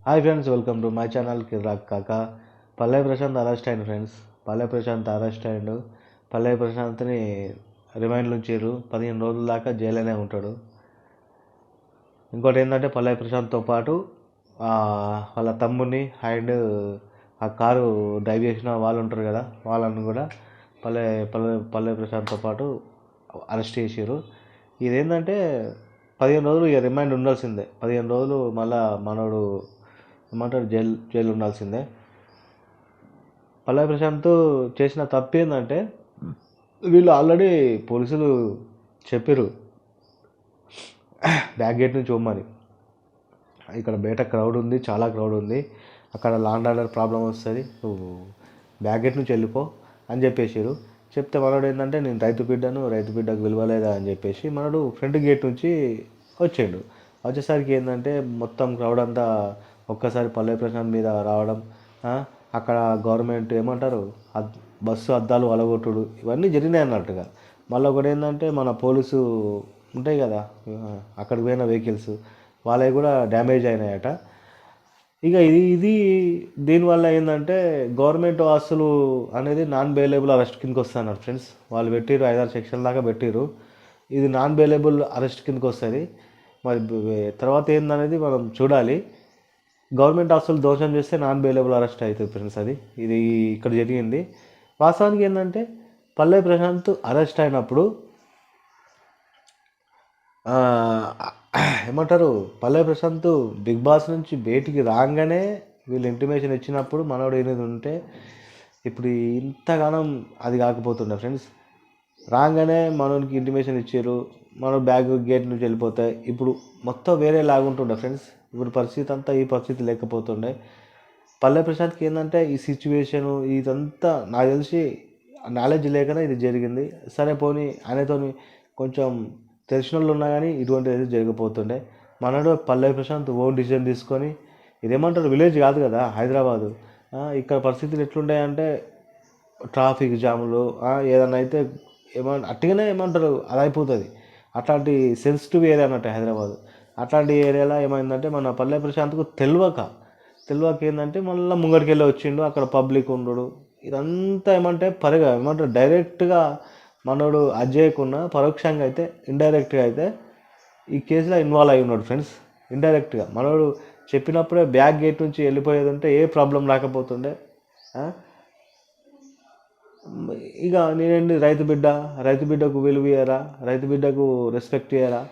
Hi friends, welcome to my channel Kirak Kaka. పల్లె Prashanth arrest అయ్యిండు friends. పల్లె ప్రశాంత్ అరెస్ట్ అయ్యిండు. పల్లె ప్రశాంత్ని రిమైండ్లు ఉంచారు. 15 రోజుల దాకా జైల్లోనే ఉంటాడు. ఇంకోటి ఏంటంటే పల్లె ప్రశాంత్తో పాటు వాళ్ళ తమ్ముడిని అండ్ ఆ కారు డ్రైవ్ చేసిన వాళ్ళు ఉంటారు కదా, వాళ్ళని కూడా పల్లె పల్లె పల్లె ప్రశాంత్తో పాటు అరెస్ట్ చేసారు. ఇదేంటంటే 15 రోజులు ఇక రిమైండ్ ఉండాల్సిందే. 15 రోజులు మళ్ళా మనోడు ఏమంటారు జైలు ఉండాల్సిందే. పల్లె ప్రశాంత్ చేసిన తప్పు ఏంటంటే వీళ్ళు ఆల్రెడీ పోలీసులు చెప్పారు బ్యాక్ గేట్ నుంచి పోమని. ఇక్కడ బయట క్రౌడ్ ఉంది, చాలా క్రౌడ్ ఉంది, అక్కడ లాండ్ ఆర్డర్ ప్రాబ్లం వస్తుంది, నువ్వు బ్యాక్ గేట్ నుంచి వెళ్ళిపో అని చెప్పేసారు. చెప్తే మనోడు ఏంటంటే నేను రైతు బిడ్డకు విలువలేదా అని చెప్పేసి మనోడు ఫ్రంట్ గేట్ నుంచి వచ్చాడు. వచ్చేసరికి ఏంటంటే మొత్తం క్రౌడ్ అంతా ఒక్కసారి పల్లె ప్రశాంత్ మీద రావడం, అక్కడ గవర్నమెంట్ ఏమంటారు బస్సు అద్దాలు అలగొట్టుడు, ఇవన్నీ జరిగినాయి అన్నట్టుగా. మళ్ళీ ఒకటి ఏంటంటే మన పోలీసు ఉంటాయి కదా, అక్కడికి పోయిన వెహికల్స్ వాళ్ళవి కూడా డ్యామేజ్ అయినాయట. ఇక ఇది దీనివల్ల ఏంటంటే గవర్నమెంట్ ఆస్తులు అనేది నాన్ బెయిలబుల్ అరెస్ట్ కిందకి వస్తున్నారు ఫ్రెండ్స్. వాళ్ళు పెట్టిరు 5-6 సెక్షన్ దాకా పెట్టిరు. ఇది నాన్ బెయిలబుల్ అరెస్ట్ కిందకి వస్తుంది. మరి తర్వాత ఏందనేది మనం చూడాలి. గవర్నమెంట్ ఆస్తులు దోషం చేస్తే నాన్ బెయిలబుల్ అరెస్ట్ అవుతుంది ఫ్రెండ్స్. ఇది ఇక్కడ జరిగింది. వాస్తవానికి ఏంటంటే పల్లె ప్రశాంత్ అరెస్ట్ అయినప్పుడు ఏమంటారు పల్లె ప్రశాంత్ బిగ్ బాస్ నుంచి బయటికి రాగానే వీళ్ళు ఇంటిమేషన్ ఇచ్చినప్పుడు మనోడు ఏది ఉంటే ఇప్పుడు ఇంతగానం అది కాకపోతుండే ఫ్రెండ్స్. రాగానే మనోడికి ఇంటిమేషన్ ఇచ్చారు, మనోడు బ్యాగ్ గేట్ నుంచి వెళ్ళిపోతే ఇప్పుడు మొత్తం వేరే లాగుంటుండే ఫ్రెండ్స్. ఇప్పుడు పరిస్థితి అంతా ఈ పరిస్థితి లేకపోతుండే. పల్లె ప్రశాంత్కి ఏంటంటే ఈ సిచ్యువేషను ఇదంతా నాకు తెలిసి నాలెడ్జ్ లేకనే ఇది జరిగింది. సరే పోనీ ఆయనతోని కొంచెం తెలిసిన వాళ్ళు ఉన్నా కానీ ఇటువంటి ఏది జరగకపోతుండే. మనడు పల్లె ప్రశాంత్ ఓన్ డిసిజన్ తీసుకొని, ఇదేమంటారు విలేజ్ కాదు కదా హైదరాబాదు, ఇక్కడ పరిస్థితులు ఎట్లుంటాయంటే ట్రాఫిక్ జాములు ఏదన్నా అయితే అట్టుగానే ఏమంటారు అది అయిపోతుంది. అట్లాంటి సెన్సిటివ్ ఏరియా అన్నట్టు హైదరాబాద్. అట్లాంటి ఏరియాలో ఏమైందంటే మన పల్లె ప్రశాంత్కు తెలియక ఏంటంటే మళ్ళీ ముంగడికి వెళ్ళి వచ్చిండు, అక్కడ పబ్లిక్ ఉండడు. ఇదంతా ఏమంటారు డైరెక్ట్గా మనోడు అజయ్కున్నా పరోక్షంగా అయితే ఇండైరెక్ట్గా అయితే ఈ కేసులో ఇన్వాల్వ్ అయి ఉన్నాడు ఫ్రెండ్స్. ఇండైరెక్ట్గా మనోడు చెప్పినప్పుడే బ్యాక్ గేట్ నుంచి వెళ్ళిపోయేది ఉంటే ఏ ప్రాబ్లం రాకపోతుండే. ఇక నేనండి రైతు బిడ్డకు విలువ ఇయ్యరా, రైతు బిడ్డకు రెస్పెక్ట్ ఇయ్యరా,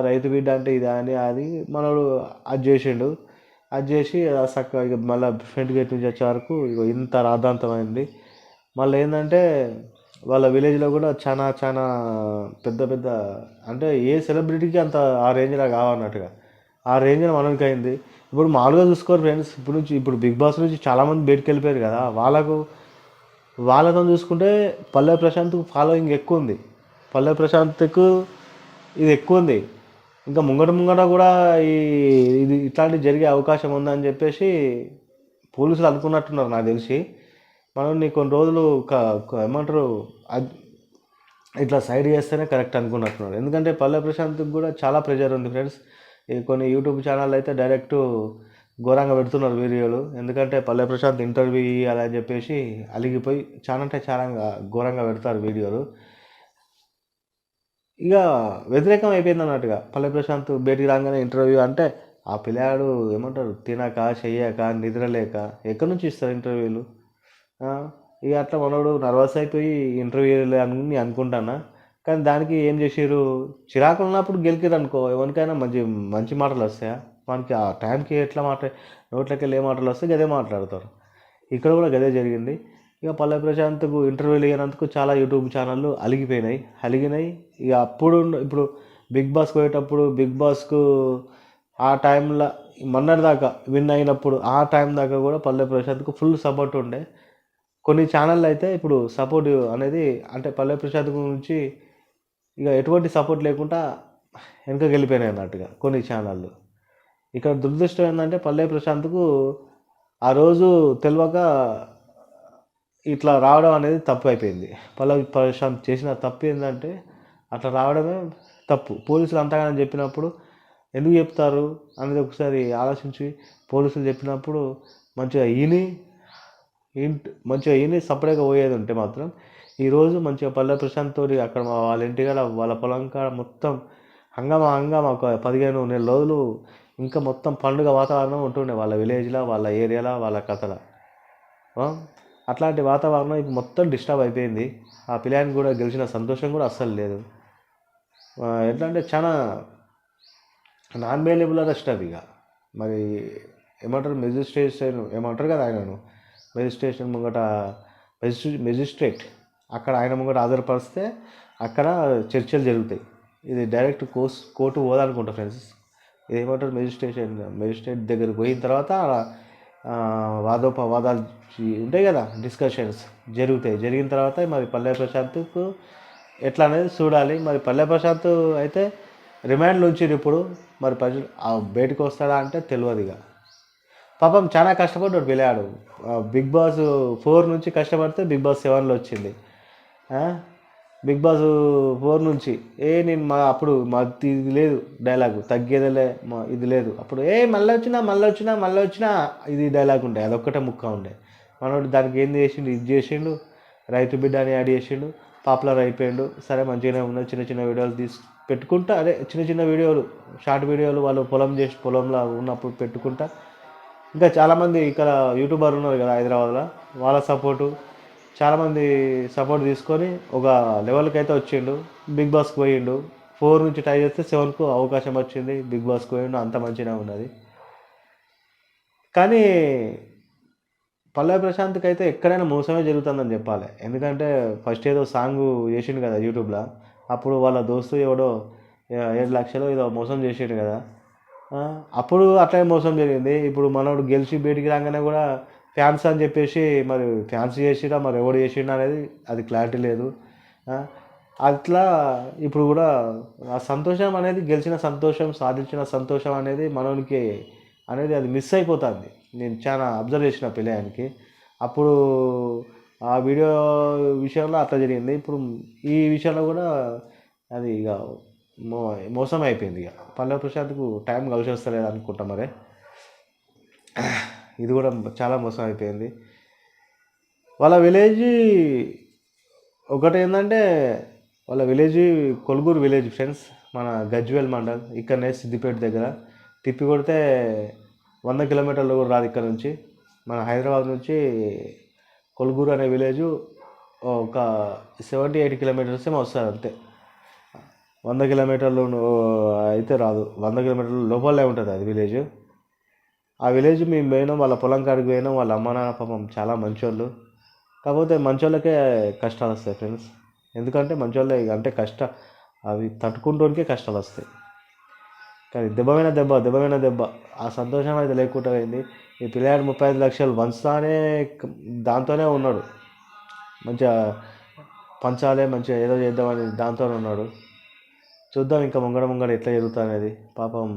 రైతు బిడ్డ అంటే ఇది అని అది మనోడు అది చేసిండు. అది చేసి చక్కగా ఇక మళ్ళీ ఫ్రంట్ గేట్ నుంచి వచ్చే వరకు ఇక ఇంత రాద్ధాంతమైంది. మళ్ళీ ఏంటంటే వాళ్ళ విలేజ్లో కూడా చాలా పెద్ద అంటే ఏ సెలబ్రిటీకి అంత ఆ రేంజ్లో కావన్నట్టుగా ఆ రేంజ్లో మనకి అయింది. ఇప్పుడు మామూలుగా చూసుకోరు ఫ్రెండ్స్. ఇప్పుడు బిగ్ బాస్ నుంచి చాలామంది బయటకు వెళ్ళిపోయారు కదా, వాళ్ళతో చూసుకుంటే పల్లె ప్రశాంత్కు ఫాలోయింగ్ ఎక్కువ ఉంది. పల్లె ప్రశాంత్కు ఇది ఎక్కువ ఉంది. ఇంకా ముంగట కూడా ఇది ఇట్లాంటివి జరిగే అవకాశం ఉందని చెప్పేసి పోలీసులు అనుకున్నట్టున్నారు నాకు తెలిసి. మనల్ని కొన్ని రోజులు ఏమంటారు ఇట్లా సైడ్ చేస్తేనే కరెక్ట్ అనుకున్నట్టున్నారు. ఎందుకంటే పల్లె ప్రశాంత్కి కూడా చాలా ప్రెషర్ ఉంది ఫ్రెండ్స్. కొన్ని యూట్యూబ్ ఛానల్ అయితే డైరెక్ట్ ఘోరంగా పెడుతున్నారు వీడియోలు. ఎందుకంటే పల్లె ప్రశాంత్ ఇంటర్వ్యూ ఇవ్వాలి అని చెప్పేసి అలిగిపోయి చాలా ఘోరంగా పెడతారు వీడియోలు. ఇక వ్యతిరేకం అయిపోయింది అన్నట్టుగా. పల్లె ప్రశాంత్ బయటికి రాగానే ఇంటర్వ్యూ అంటే ఆ పిల్లాడు ఏమంటారు తినక చెయ్యక నిద్రలేక ఎక్కడి నుంచి ఇస్తారు ఇంటర్వ్యూలు. ఇక అట్లా మనోడు నర్వస్ అయిపోయి ఇంటర్వ్యూలు అని అనుకుంటానా. కానీ దానికి ఏం చేసారు, చిరాకులు ఉన్నప్పుడు గెలికిరు అనుకో ఎవరికైనా మంచి మంచి మాటలు వస్తాయా, మనకి ఆ టైంకి ఎట్లా నోట్లకి వెళ్ళి ఏ మాటలు వస్తే గదే మాట్లాడతారు. ఇక్కడ కూడా గదే జరిగింది. ఇక పల్లె ప్రశాంత్కు ఇంటర్వ్యూలు ఇవ్వనందుకు చాలా యూట్యూబ్ ఛానళ్ళు అలిగినాయి. ఇక ఇప్పుడు బిగ్ బాస్కి పోయేటప్పుడు బిగ్ బాస్కు ఆ టైంలో మొన్నటిదాకా విన్ అయినప్పుడు ఆ టైం దాకా కూడా పల్లె ప్రశాంత్కు ఫుల్ సపోర్ట్ ఉండే. కొన్ని ఛానళ్ళు అయితే ఇప్పుడు సపోర్ట్ అనేది అంటే పల్లె ప్రశాంత్ గురించి ఇక ఎటువంటి సపోర్ట్ లేకుండా వెనకకి వెళ్ళిపోయినాయి అన్నట్టుగా కొన్ని ఛానళ్ళు. ఇక్కడ దురదృష్టం ఏంటంటే పల్లె ప్రశాంత్కు ఆ రోజు తెలియక ఇట్లా రావడం అనేది తప్పు అయిపోయింది. పల్లె ప్రశాంత్ చేసిన తప్పు ఏంటంటే అట్లా రావడమే తప్పు. పోలీసులు అంతగానో చెప్పినప్పుడు ఎందుకు చెప్తారు అనేది ఒకసారి ఆలోచించి పోలీసులు చెప్పినప్పుడు మంచిగా మంచిగా సపరేట్గా పోయేది ఉంటే మాత్రం ఈరోజు మంచిగా పల్లె ప్రశాంత్ తోటి అక్కడ వాళ్ళ ఇంటికాడ వాళ్ళ పొలం కాడ మొత్తం హంగామా ఒక 15 నెల రోజులు ఇంకా మొత్తం పండుగ వాతావరణం ఉంటుండే వాళ్ళ విలేజ్లో, వాళ్ళ ఏరియాలో, వాళ్ళ కథలో. అట్లాంటి వాతావరణం ఇప్పుడు మొత్తం డిస్టర్బ్ అయిపోయింది. ఆ పిల్లానికి కూడా గెలిచిన సంతోషం కూడా అస్సలు లేదు. ఎట్లా అంటే చాలా నాన్ అవైలబుల్ అరెస్ట్ అది. ఇక మరి ఏమంటారు, మెజిస్ట్రేషన్ ఏమంటారు కదా ఆయనను, మెజిస్ట్రేషన్ ముంగట మెజిస్ట్రేట్ అక్కడ ఆయన ముంగట హాజరుపరిస్తే అక్కడ చర్చలు జరుగుతాయి. ఇది డైరెక్ట్ కోర్టు పోదనుకుంటా ఫ్రెండ్స్. ఇది ఏమంటారు, మెజిస్ట్రేట్ దగ్గరికి పోయిన తర్వాత వాదోపవాదాలు ఉంటాయి కదా, డిస్కషన్స్ జరిగిన తర్వాత మరి పల్లె ప్రశాంత్కు ఎట్లా అనేది చూడాలి. మరి పల్లె ప్రశాంత్ అయితే రిమాండ్లో ఉంచిరు ఇప్పుడు. మరి బయటకు వస్తాడా అంటే తెలియదు. ఇక పాపం చాలా కష్టపడ్డాడు పిల్లాడు. బిగ్ బాస్ 4 నుంచి కష్టపడితే బిగ్ బాస్ 7లో వచ్చింది. బిగ్ బాస్ 4 నుంచి నేను అప్పుడు ఇది లేదు డైలాగు, తగ్గేదేలే ఇది లేదు. అప్పుడు మళ్ళీ వచ్చినా ఇది డైలాగ్ ఉండే, అదొక్కటే ముక్క ఉండే. మనోడు దానికి ఏం చేసిండు, ఇది చేసిండు, రైతు బిడ్డ అని యాడ్ చేసిండు, పాపులర్ అయిపోయిండు. సరే మంచిగానే ఉన్నది, చిన్న చిన్న వీడియోలు పెట్టుకుంటా, చిన్న వీడియోలు, షార్ట్ వీడియోలు వాళ్ళు పొలంలో ఉన్నప్పుడు పెట్టుకుంటా. ఇంకా చాలామంది ఇక్కడ యూట్యూబర్లు ఉన్నారు కదా హైదరాబాద్లో, వాళ్ళ చాలామంది సపోర్ట్ తీసుకొని ఒక లెవెల్కి అయితే వచ్చిండు. బిగ్ బాస్కి పోయిండు. 4 నుంచి ట్రై చేస్తే 7కు అవకాశం వచ్చింది, బిగ్ బాస్కి పోయిండు. అంత మంచిగా ఉన్నది. కానీ పల్లె ప్రశాంత్కి అయితే ఎక్కడైనా మోసమే జరుగుతుందని చెప్పాలి. ఎందుకంటే ఫస్ట్ ఏదో సాంగ్ చేసిండు కదా యూట్యూబ్లో, అప్పుడు వాళ్ళ దోస్తు ఎవడో 7 లక్షలు ఏదో మోసం చేసిండు కదా, అప్పుడు అట్లనే మోసం జరిగింది. ఇప్పుడు మనోడు గెలిచి బయటికి రాగానే కూడా ఫ్యాన్స్ అని చెప్పేసి, మరి ఫ్యాన్స్ చేసిరా మరి ఎవడు చేసిండు అనేది అది క్లారిటీ లేదు. అట్లా ఇప్పుడు కూడా ఆ సంతోషం అనేది, గెలిచిన సంతోషం, సాధించిన సంతోషం అనేది మనోనికి అనేది అది మిస్ అయిపోతుంది. నేను చాలా అబ్జర్వ్ చేసిన పిల్లయానికి. అప్పుడు ఆ వీడియో విషయంలో అట్లా జరిగింది. ఇప్పుడు ఈ విషయంలో కూడా అది ఇక మోసం అయిపోయింది. ఇక పల్లె ప్రశాంత్కు టైం కలిసి వస్తలేదు అనుకుంటా. మరి ఇది కూడా చాలా మోసం అయిపోయింది. వాళ్ళ విలేజ్ ఒకటి ఏంటంటే, వాళ్ళ విలేజ్ కొలుగూరు విలేజ్ ఫ్రెండ్స్, మన గజ్వేల్ మండల్, ఇక్కడనే సిద్దిపేట దగ్గర. తిప్పి కొడితే 100 కిలోమీటర్లు కూడా రాదు ఇక్కడ నుంచి. మన హైదరాబాద్ నుంచి కొలుగూరు అనే విలేజ్ ఒక 70-80 కిలోమీటర్స్ ఏమో వస్తుంది అంతే. 100 కిలోమీటర్లు అయితే రాదు, 100 కిలోమీటర్ల లోపలే ఉంటుంది అది విలేజ్. ఆ విలేజ్ మేము పోయినాం, వాళ్ళ పొలం కాడికి పోయినాం. వాళ్ళ అమ్మ నాన్న పాపం చాలా మంచోళ్ళు. కాకపోతే మంచోళ్ళకే కష్టాలు వస్తాయి ఫ్రెండ్స్. ఎందుకంటే మంచోళ్ళే అంటే అవి తట్టుకుంటూనికే కష్టాలు వస్తాయి. కానీ దెబ్బమైన దెబ్బ ఆ సంతోషం అయితే లేకుండా పోయింది. ఈ పిల్లాడు 35 లక్షలు పంచుతానే దాంతోనే ఉన్నాడు. మంచిగా పంచాలే, మంచిగా ఏదో చేద్దామని దాంతోనే ఉన్నాడు. చూద్దాం ఇంకా ముంగడ ఎట్లా జరుగుతుంది అనేది. పాపం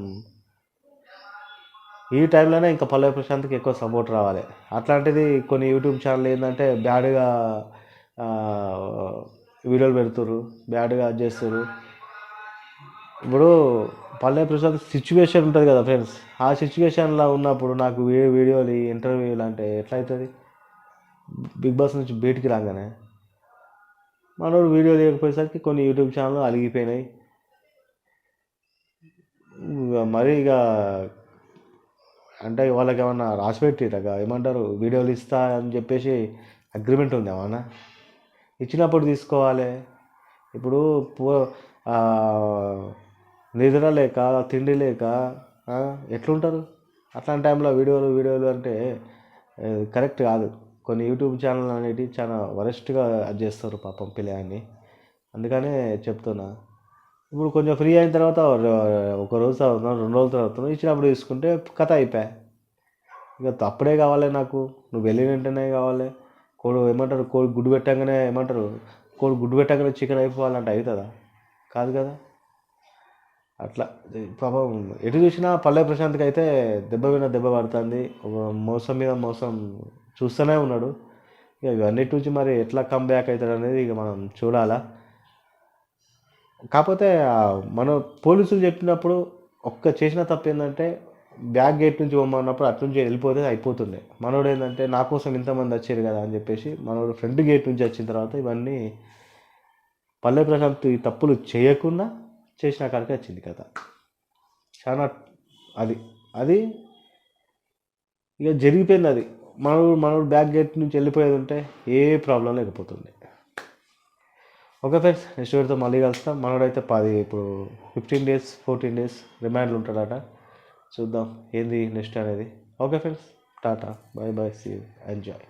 ఈ టైంలోనే ఇంకా పల్లె ప్రశాంత్కి ఎక్కువ సపోర్ట్ రావాలి. అట్లాంటిది కొన్ని యూట్యూబ్ ఛానల్ ఏంటంటే బ్యాడ్గా వీడియోలు పెడుతుర్రు, బ్యాడ్గా చేస్తుర్రు. ఇప్పుడు పల్లె ప్రశాంత్ సిచ్యువేషన్ ఉంటుంది కదా ఫ్రెండ్స్, ఆ సిచ్యువేషన్లో ఉన్నప్పుడు నాకు వీడియోలు, ఇంటర్వ్యూలు అంటే ఎట్లా అవుతుంది? బిగ్ బాస్ నుంచి బయటికి రాగానే మనోడు వీడియో లేకపోయేసరికి కొన్ని యూట్యూబ్ ఛానల్ అలిగిపోయినాయి. మరి ఇక అంటే వాళ్ళకి ఏమన్నా రాసిపెట్టిరగా, ఏమంటారు, వీడియోలు ఇస్తా అని చెప్పేసి అగ్రిమెంట్ ఉంది ఏమన్నా? ఇచ్చినప్పుడు తీసుకోవాలి. ఇప్పుడు నిద్ర లేక, తిండి లేక ఎట్లుంటారు? అట్లాంటి టైంలో వీడియోలు అంటే కరెక్ట్ కాదు. కొన్ని యూట్యూబ్ ఛానల్ అనేవి చాలా వరస్ట్గా చేస్తారు పాపం పిల్లాన్ని. అందుకనే చెప్తున్నా. ఇప్పుడు కొంచెం ఫ్రీ అయిన తర్వాత ఒక రోజు తర్వాత, 2 రోజుల తర్వాత ఇచ్చినప్పుడు తీసుకుంటే కథ అయిపోయా. ఇక అప్పుడే కావాలి నాకు, నువ్వు వెళ్ళిన వెంటనే కావాలి. కోడి గుడ్డు పెట్టగానే చికెన్ అయిపోవాలంటే అవుతుందా? కాదు కదా. అట్లా పాపం ఎటు చూసినా పల్లె ప్రశాంత్కి అయితే దెబ్బ పడుతుంది. ఒక మోసం మీద మోసం చూస్తూనే ఉన్నాడు. ఇక ఇవన్నిటి నుంచి మరి ఎట్లా కమ్బ్యాక్ అవుతాడు అనేది ఇక మనం చూడాలా. కాకపోతే మన పోలీసులు చెప్పినప్పుడు ఒక్క చేసిన తప్పు ఏంటంటే బ్యాక్ గేట్ నుంచి పోమన్నప్పుడు అటు నుంచి వెళ్ళిపోతే అయిపోతుండే. మనోడు ఏంటంటే నా కోసం ఇంతమంది వచ్చారు కదా అని చెప్పేసి మనోడు ఫ్రంట్ గేట్ నుంచి వచ్చిన తర్వాత ఇవన్నీ పల్లె ప్రశాంత్ ఈ తప్పులు చేయకుండా చేసిన కాడికి వచ్చింది కథ. చాలా అది అది ఇక జరిగిపోయింది. అది మనోడు బ్యాక్ గేట్ నుంచి వెళ్ళిపోయేది ఉంటే ఏ ప్రాబ్లం లేకపోతుంది. ఓకే ఫ్రెండ్స్, నెక్స్ట్ వీడియోతో మళ్ళీ కలుస్తాం. మనోడైతే 15 days 14 days రిమాండ్లు ఉంటాడట. చూద్దాం ఏంది నెక్స్ట్ అనేది. Okay friends, tata, bye bye, see you, enjoy.